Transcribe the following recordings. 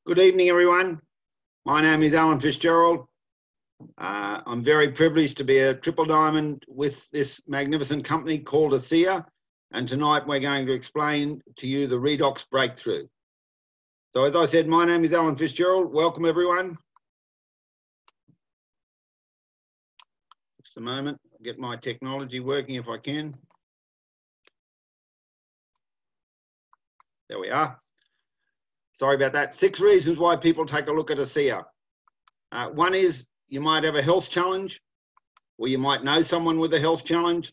Good evening, everyone. My name is Alan Fitzgerald. I'm very privileged to be a triple diamond with this magnificent company called Athea, and tonight we're going to explain to you the redox breakthrough. So as I said, my name is Alan Fitzgerald. Welcome, everyone. Just a moment, I'll get my technology working if I can. There we are. Sorry about that. 6 reasons why people take a look at Athea. One is you might have a health challenge, or you might know someone with a health challenge.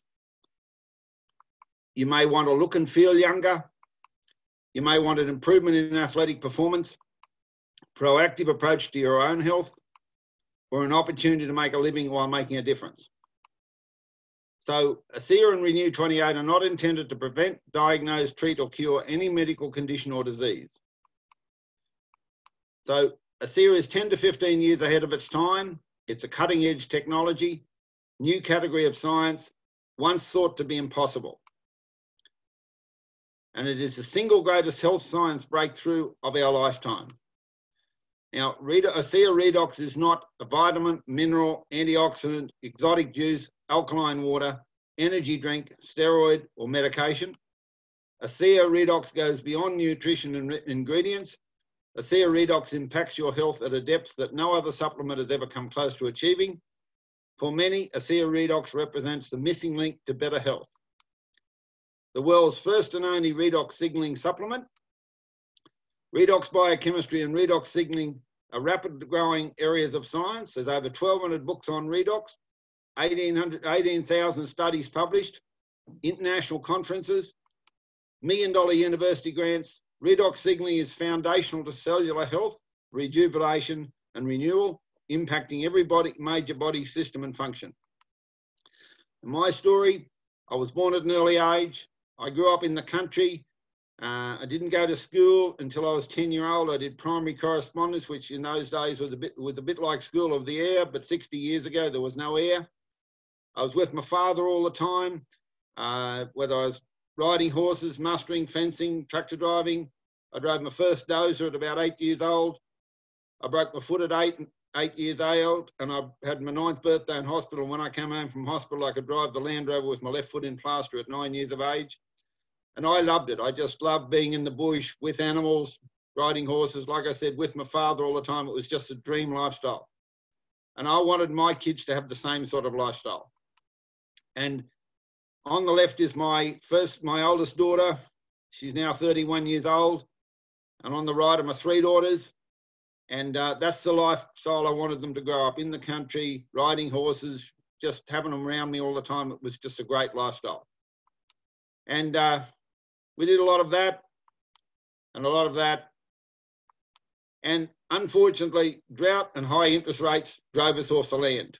You may want to look and feel younger. You may want an improvement in athletic performance, proactive approach to your own health, or an opportunity to make a living while making a difference. So Athea and Renew 28 are not intended to prevent, diagnose, treat, or cure any medical condition or disease. So Athea is 10 to 15 years ahead of its time. It's a cutting edge technology, new category of science, once thought to be impossible. And it is the single greatest health science breakthrough of our lifetime. Now, Athea Redox is not a vitamin, mineral, antioxidant, exotic juice, alkaline water, energy drink, steroid, or medication. Athea Redox goes beyond nutrition and ingredients. Athea Redox impacts your health at a depth that no other supplement has ever come close to achieving. For many, Athea Redox represents the missing link to better health. The world's first and only redox signalling supplement. Redox biochemistry and redox signalling are rapidly growing areas of science. There's over 1,200 books on redox, 18,000 studies published, international conferences, $1 million university grants. Redox signalling is foundational to cellular health, rejuvenation and renewal, impacting every major body system and function. In my story, I was born at an early age. I grew up in the country. I didn't go to school until I was 10 years old. I did primary correspondence, which in those days was a bit like school of the air, but 60 years ago there was no air. I was with my father all the time, whether I was riding horses, mustering, fencing, tractor driving. I drove my first dozer at about 8 years old. I broke my foot at 8 years old, and I had my 9th birthday in hospital. When I came home from hospital, I could drive the Land Rover with my left foot in plaster at 9 years of age. And I loved it. I just loved being in the bush with animals, riding horses. Like I said, with my father all the time. It was just a dream lifestyle. And I wanted my kids to have the same sort of lifestyle. And on the left is my oldest daughter. She's now 31 years old. And on the right are my 3 daughters. And that's the lifestyle I wanted them to grow up in the country, riding horses, just having them around me all the time. It was just a great lifestyle. And we did a lot of that and a lot of that. And unfortunately, drought and high interest rates drove us off the land.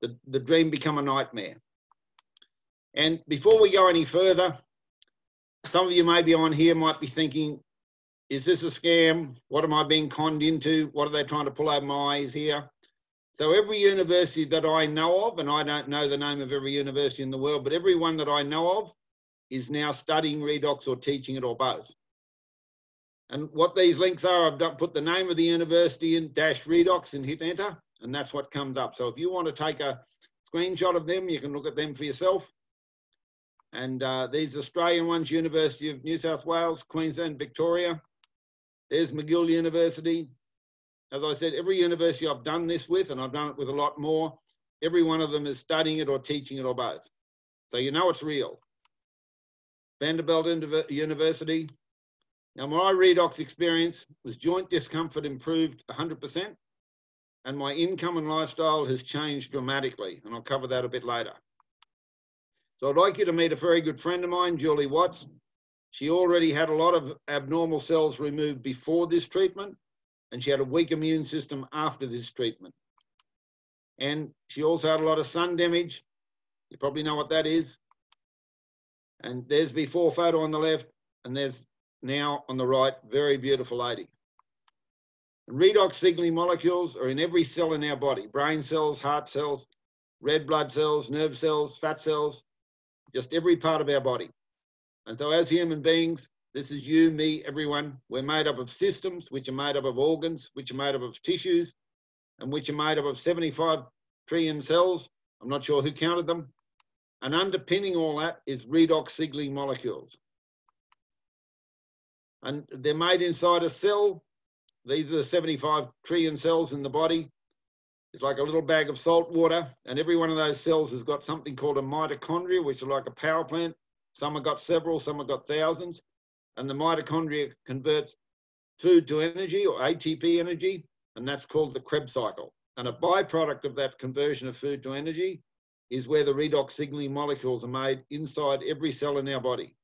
The dream became a nightmare. And before we go any further, some of you maybe on here might be thinking, is this a scam? What am I being conned into? What are they trying to pull over my eyes here? So every university that I know of, and I don't know the name of every university in the world, but every one that I know of is now studying redox or teaching it or both. And what these links are, I've put the name of the university in -redox and hit enter, and that's what comes up. So if you want to take a screenshot of them, you can look at them for yourself. And these Australian ones, University of New South Wales, Queensland, Victoria. There's McGill University. As I said, every university I've done this with, and I've done it with a lot more, every one of them is studying it or teaching it or both. So you know it's real. Vanderbilt University. Now my redox experience was joint discomfort improved 100%, and my income and lifestyle has changed dramatically, and I'll cover that a bit later. So I'd like you to meet a very good friend of mine, Julie Watts. She already had a lot of abnormal cells removed before this treatment, and she had a weak immune system after this treatment. And she also had a lot of sun damage. You probably know what that is. And there's before photo on the left, and there's now on the right, very beautiful lady. And redox signaling molecules are in every cell in our body, brain cells, heart cells, red blood cells, nerve cells, fat cells, just every part of our body. And so as human beings, This is you, me, everyone. We're made up of systems, which are made up of organs, which are made up of tissues, and which are made up of 75 trillion cells. I'm not sure who counted them. And underpinning all that is redox signaling molecules. And they're made inside a cell. These are the 75 trillion cells in the body. It's like a little bag of salt water, and every one of those cells has got something called a mitochondria, which is like a power plant. Some have got several, some have got thousands. And the mitochondria converts food to energy, or ATP energy, and that's called the Krebs cycle. And a byproduct of that conversion of food to energy is where the redox signaling molecules are made inside every cell in our body.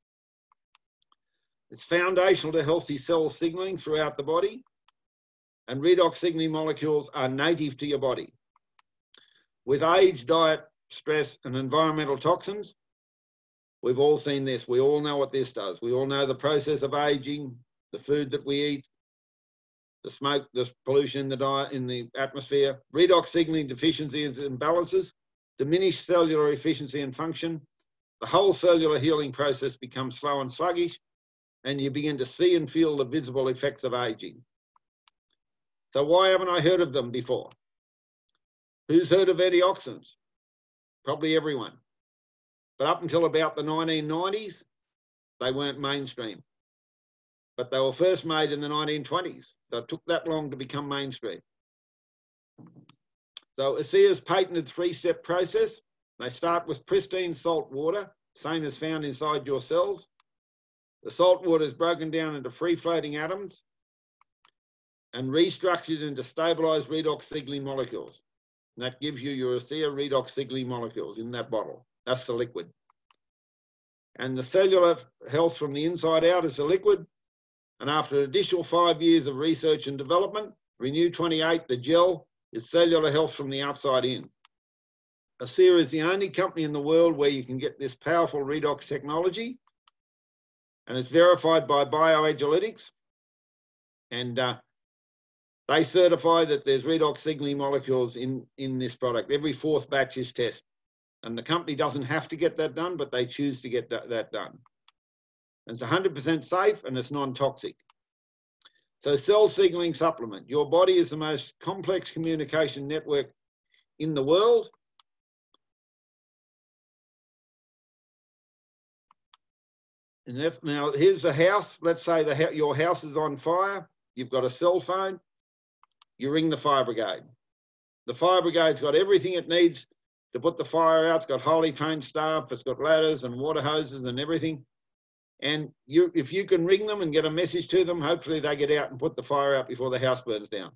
It's foundational to healthy cell signaling throughout the body, and redox signaling molecules are native to your body. With age, diet, stress, and environmental toxins, we've all seen this. We all know what this does. We all know the process of aging, the food that we eat, the smoke, the pollution in the diet, in the atmosphere. Redox signaling deficiencies and imbalances diminish cellular efficiency and function. The whole cellular healing process becomes slow and sluggish, and you begin to see and feel the visible effects of aging. So why haven't I heard of them before? Who's heard of antioxidants? Probably everyone. But up until about the 1990s, they weren't mainstream. But they were first made in the 1920s. So it took that long to become mainstream. So ASEA's patented three-step process. They start with pristine salt water, same as found inside your cells. The salt water is broken down into free-floating atoms and restructured into stabilised redox signaling molecules. And that gives you your ASEA redox signaling molecules in that bottle. That's the liquid. And the cellular health from the inside out is the liquid. And after an additional 5 years of research and development, Renew 28, the gel, is cellular health from the outside in. ASEA is the only company in the world where you can get this powerful redox technology, and it's verified by Bioagiletics. And they certify that there's redox signaling molecules in this product. Every fourth batch is tested. And the company doesn't have to get that done, but they choose to get that done. And it's 100% safe and it's non-toxic. So cell signaling supplement. Your body is the most complex communication network in the world. And now here's the house. Let's say your house is on fire. You've got a cell phone. You ring the fire brigade. The fire brigade's got everything it needs to put the fire out. It's got highly trained staff. It's got ladders and water hoses and everything. And if you can ring them and get a message to them, hopefully they get out and put the fire out before the house burns down.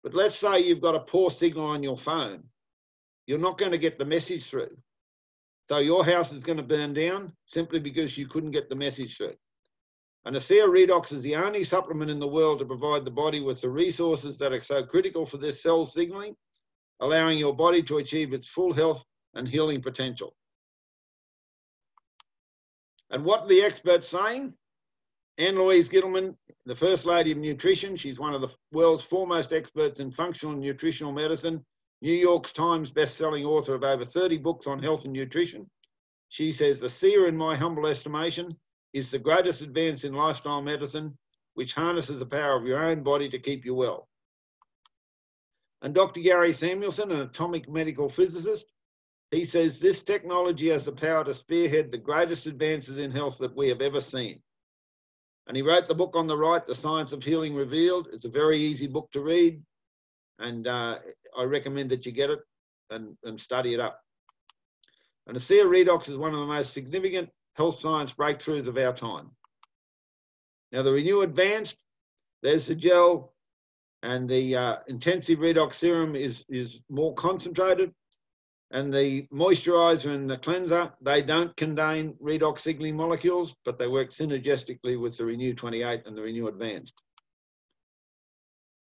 But let's say you've got a poor signal on your phone. You're not going to get the message through. So your house is going to burn down simply because you couldn't get the message through. And ASEA Redox is the only supplement in the world to provide the body with the resources that are so critical for this cell signaling, allowing your body to achieve its full health and healing potential. And what are the experts saying? Anne-Louise Gittleman, the First Lady of Nutrition, she's one of the world's foremost experts in functional and nutritional medicine, New York Times best-selling author of over 30 books on health and nutrition. She says, ASEA, in my humble estimation, is the greatest advance in lifestyle medicine, which harnesses the power of your own body to keep you well. And Dr. Gary Samuelson, an atomic medical physicist, he says this technology has the power to spearhead the greatest advances in health that we have ever seen. And he wrote the book on the right, The Science of Healing Revealed. It's a very easy book to read. And I recommend that you get it and study it up. And ASEA Redox is one of the most significant health science breakthroughs of our time. Now the Renew Advanced, there's the gel, and the intensive redox serum is more concentrated. And the moisturizer and the cleanser, they don't contain redox signaling molecules, but they work synergistically with the Renew 28 and the Renew Advanced.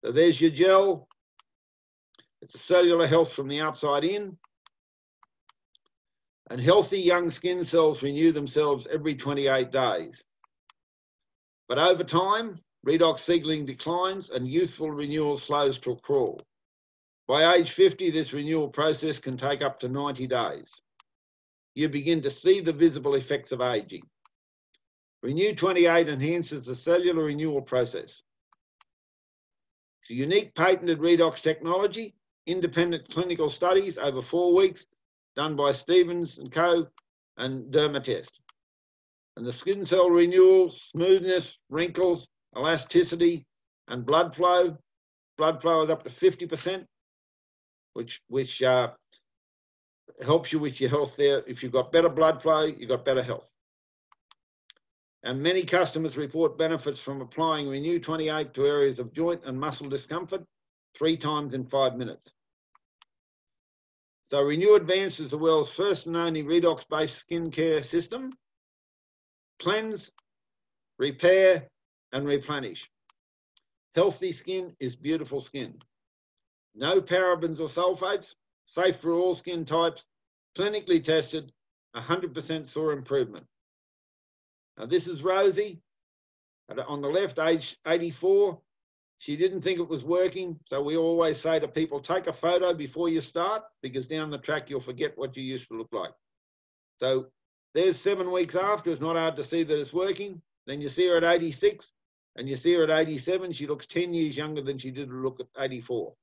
So there's your gel. It's a cellular health from the outside in. And healthy young skin cells renew themselves every 28 days. But over time, redox signaling declines and youthful renewal slows to a crawl. By age 50, this renewal process can take up to 90 days. You begin to see the visible effects of aging. Renew 28 enhances the cellular renewal process. It's a unique patented redox technology, independent clinical studies over 4 weeks done by Stevens and Co. and Dermatest. And the skin cell renewal, smoothness, wrinkles, elasticity, and blood flow. Blood flow is up to 50%, which helps you with your health there. If you've got better blood flow, you've got better health. And many customers report benefits from applying Renew 28 to areas of joint and muscle discomfort 3 times in 5 minutes. So Renew Advanced is the world's first and only redox-based skincare system. Cleanse, repair, and replenish. Healthy skin is beautiful skin. No parabens or sulfates, safe for all skin types, clinically tested, 100% saw improvement. Now this is Rosie, on the left, age 84. She didn't think it was working, so we always say to people, take a photo before you start, because down the track you'll forget what you used to look like. So there's 7 weeks after. It's not hard to see that it's working. Then you see her at 86, and you see her at 87. She looks 10 years younger than she did look at 84.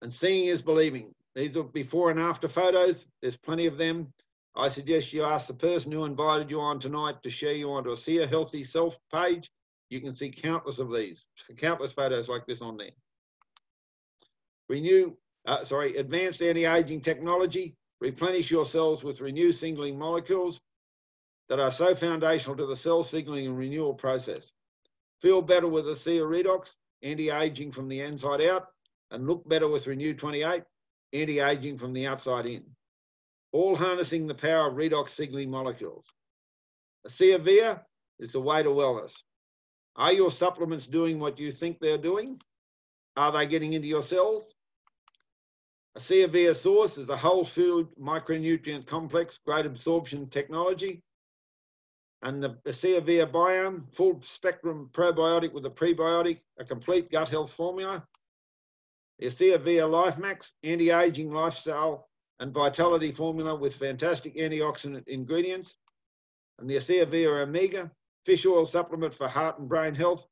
And seeing is believing. These are before and after photos. There's plenty of them. I suggest you ask the person who invited you on tonight to share you onto a See a Healthy Self page. You can see countless of these, countless photos like this on there. Advanced anti-aging technology. Replenish your cells with Renew signaling molecules that are so foundational to the cell signaling and renewal process. Feel better with ASEA Redox, anti-aging from the inside out, and look better with Renew 28, anti-aging from the outside in. All harnessing the power of redox signaling molecules. ASEA Via is the way to wellness. Are your supplements doing what you think they're doing? Are they getting into your cells? ASEA Via Source is a whole food micronutrient complex, great absorption technology. And the ASEA Via Biome, full spectrum probiotic with a prebiotic, a complete gut health formula. The ASEA Via Life Max, anti-aging lifestyle and vitality formula with fantastic antioxidant ingredients. And the ASEA Via Omega, fish oil supplement for heart and brain health,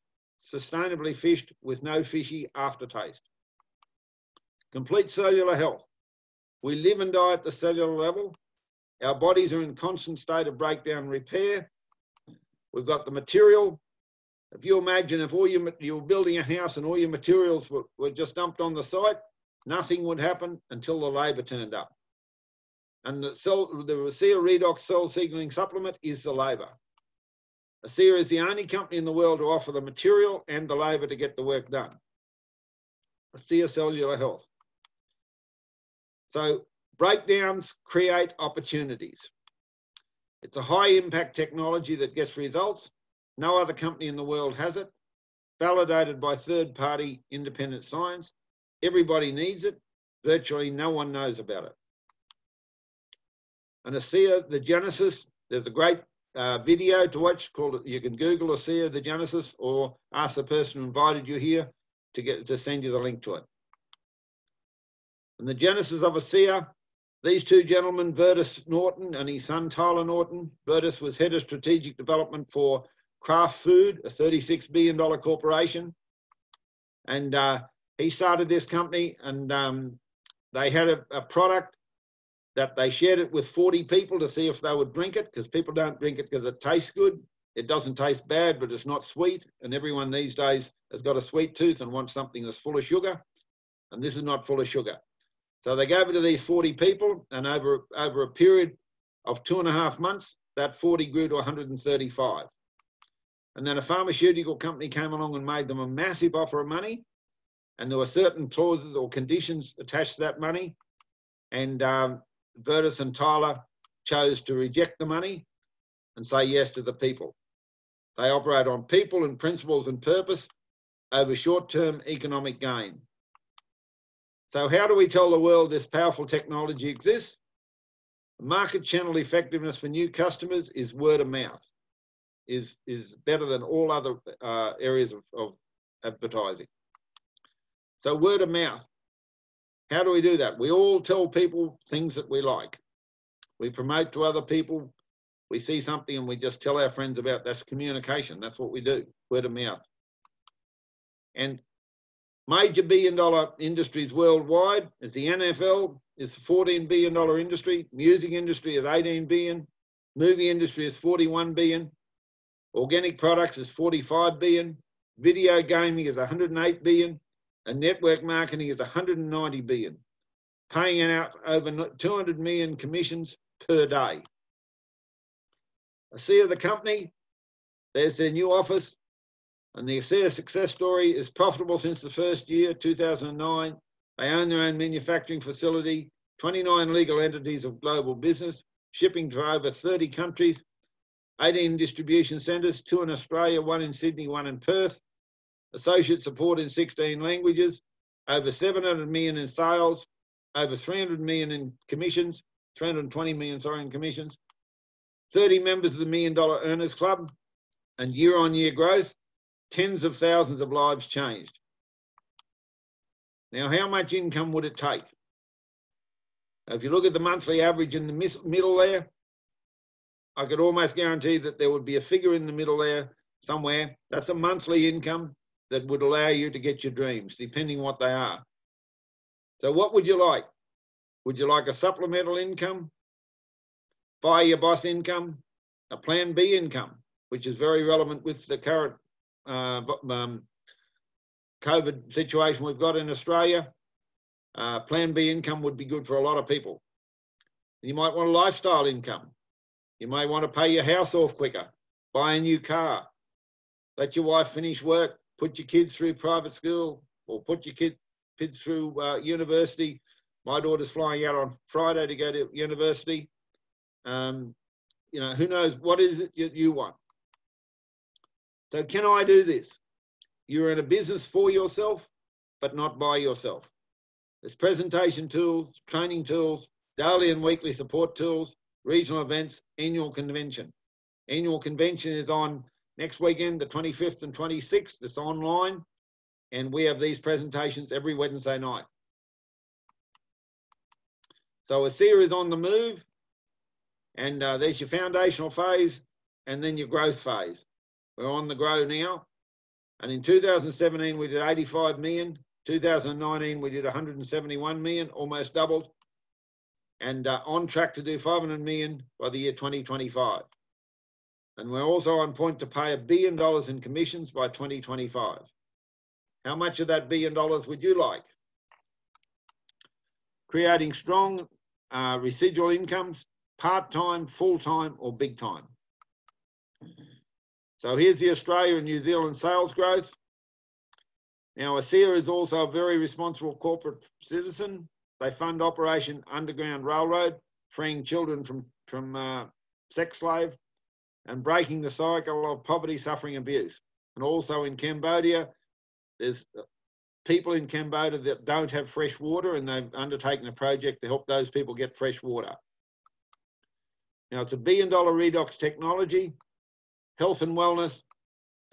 sustainably fished with no fishy aftertaste. Complete cellular health. We live and die at the cellular level. Our bodies are in constant state of breakdown and repair. We've got the material. If you imagine if you were building a house and all your materials were just dumped on the site, nothing would happen until the labour turned up. And the ASEA Redox cell signaling supplement is the labour. ASEA is the only company in the world to offer the material and the labour to get the work done. ASEA Cellular Health. So breakdowns create opportunities. It's a high impact technology that gets results. No other company in the world has it. Validated by third party independent science. Everybody needs it. Virtually no one knows about it. And ASEA, the Genesis, there's a great video to watch called, you can Google ASEA, the Genesis, or ask the person who invited you here to send you the link to it. And the Genesis of ASEA, these two gentlemen, Vertus Norton and his son Tyler Norton. Vertus was head of strategic development for Kraft Food, a $36 billion corporation. And he started this company, and they had a product that they shared it with 40 people to see if they would drink it, because people don't drink it because it tastes good. It doesn't taste bad, but it's not sweet. And everyone these days has got a sweet tooth and wants something that's full of sugar. And this is not full of sugar. So they gave it to these 40 people, and over a period of 2.5 months, that 40 grew to 135. And then a pharmaceutical company came along and made them a massive offer of money. And there were certain clauses or conditions attached to that money. And Vertus and Tyler chose to reject the money and say yes to the people. They operate on people and principles and purpose over short-term economic gain. So how do we tell the world this powerful technology exists? Market channel effectiveness for new customers is word of mouth, is better than all other areas of advertising. So word of mouth. How do we do that? We all tell people things that we like. We promote to other people We see something and we just tell our friends about. That's communication. That's what we do, word of mouth. And major billion-dollar industries worldwide is the NFL, is a $14 billion industry. Music industry is $18 billion. Movie industry is $41 billion. Organic products is $45 billion. Video gaming is $108 billion. And network marketing is $190 billion, paying out over 200 million commissions per day. ASEA, the company, there's their new office, and the ASEA success story is profitable since the first year, 2009. They own their own manufacturing facility, 29 legal entities of global business, shipping to over 30 countries, 18 distribution centres, 2 in Australia, 1 in Sydney, 1 in Perth, associate support in 16 languages, over 700 million in sales, over 300 million in commissions, 320 million, sorry, in commissions, 30 members of the $1 Million Earners Club, and year-on-year growth, tens of thousands of lives changed. Now, how much income would it take? If you look at the monthly average in the middle there, I could almost guarantee that there would be a figure in the middle there somewhere. That's a monthly income that would allow you to get your dreams, depending what they are. So what would you like? Would you like a supplemental income, fire your boss income, a plan B income, which is very relevant with the current COVID situation we've got in Australia? Plan B income would be good for a lot of people. You might want a lifestyle income. You may want to pay your house off quicker, buy a new car, let your wife finish work, put your kids through private school, or put your kids through university. My daughter's flying out on Friday to go to university. You know, who knows what is it you want? So can I do this? You're in a business for yourself, but not by yourself. There's presentation tools, training tools, daily and weekly support tools, regional events, annual convention. Annual convention is on next weekend, the 25th and 26th. It's online, and we have these presentations every Wednesday night. So ASEA is on the move, and there's your foundational phase, and then your growth phase. We're on the grow now, and in 2017 we did 85 million. 2019 we did 171 million, almost doubled, and on track to do 500 million by the year 2025. And we're also on point to pay $1 billion in commissions by 2025. How much of that $1 billion would you like? Creating strong residual incomes, part-time, full-time, or big time. So here's the Australia and New Zealand sales growth. Now, ASEA is also a very responsible corporate citizen. They fund Operation Underground Railroad, freeing children from sex slave and breaking the cycle of poverty, suffering, abuse. And also in Cambodia, there's people in Cambodia that don't have fresh water, and they've undertaken a project to help those people get fresh water. Now, it's a $1 billion redox technology, health and wellness,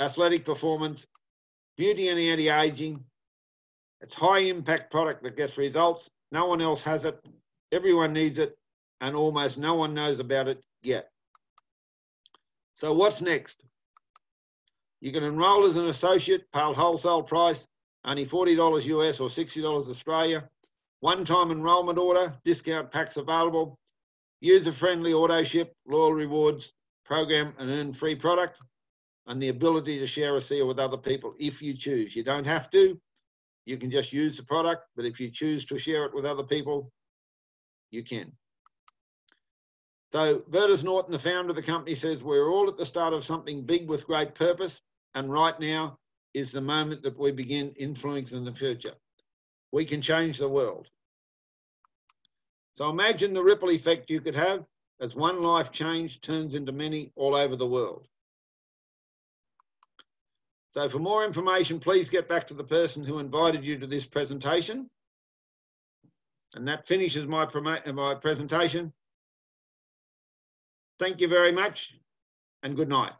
athletic performance, beauty and anti-aging. It's high impact product that gets results. No one else has it. Everyone needs it, and almost no one knows about it yet. So what's next? You can enroll as an associate, pay wholesale price, only $40 US or $60 Australia. One-time enrolment order, discount packs available, user-friendly auto ship, loyal rewards program, and earn free product, and the ability to share ASEA with other people if you choose. You don't have to. You can just use the product, but if you choose to share it with other people, you can. So Vertus Norton, the founder of the company, says we're all at the start of something big with great purpose, and right now is the moment that we begin influencing the future. We can change the world. So imagine the ripple effect you could have as one life change turns into many all over the world. So for more information, please get back to the person who invited you to this presentation. And that finishes my presentation. Thank you very much, and good night.